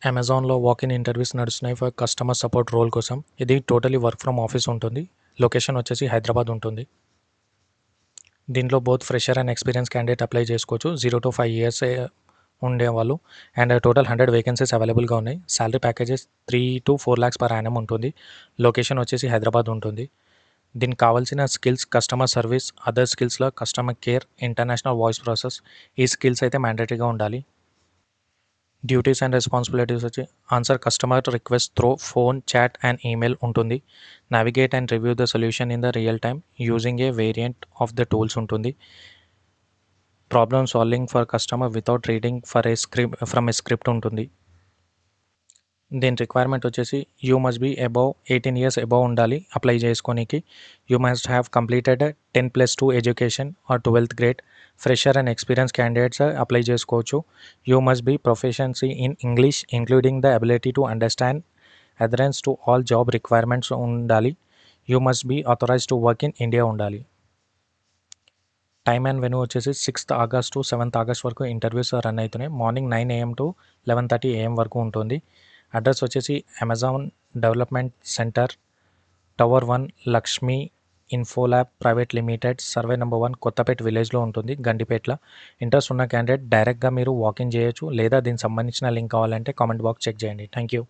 అమెజాన్‌లో walk-in interviews నడుస్తున్నాయి for customer support role కోసం. ఇది టోటలీ వర్క్ ఫ్రమ్ ఆఫీస్ ఉంటుంది. లొకేషన్ వచ్చేసి హైదరాబాద్ ఉంటుంది. దీంట్లో both fresher and experience candidate apply చేసుకోవచ్చు. 0-5 ఇయర్స్ ఉండేవాళ్ళు అండ్ టోటల్ 100 వేకెన్సీస్ అవైలబుల్గా ఉన్నాయి. Salary packages 3-4 lakhs per annum ఉంటుంది. లొకేషన్ వచ్చేసి హైదరాబాద్ ఉంటుంది. దీనికి కావాల్సిన స్కిల్స్ కస్టమర్ సర్వీస్, అదర్ స్కిల్స్లో customer care, international voice process, ఈ స్కిల్స్ అయితే మ్యాండేటరీగా ఉండాలి. డ్యూటీస్ అండ్ రెస్పాన్సిబిలిటీస్ వచ్చి answer customer request through phone, chat and email ఉంటుంది. Navigate and review the solution in the real time using a variant of the tools ఉంటుంది. Problem solving for customer without reading from a script ఉంటుంది. దీని requirement వచ్చేసి you must be above 18 years above ఉండాలి apply చేసుకోనికి. You must have completed 10+2 education or 12th grade. Fresher and experience candidates apply చేసుకోవచ్చు. You must be proficiency in English including the ability to understand adherence to all job requirements ఉండాలి. You must be authorize to work in India ఉండాలి. Time and venue వచ్చేసి 6th August to 7th August వరకు interviews run అవుతున్నాయి. Morning 9 AM to 11:30 AM వరకు ఉంటుంది. Address వచ్చేసి Amazon development centre, tower 1, Lakshmi Infolab private limited, survey number 1, Kothapet విలేజ్లో ఉంటుంది, గండిపేటలో. Interest ఉన్న క్యాండిడేట్ డైరెక్ట్గా మీరు వాకిన్ చేయొచ్చు, లేదా దీనికి సంబంధించిన లింక్ కావాలంటే కామెంట్ బాక్స్ చెక్ చేయండి. Thank you.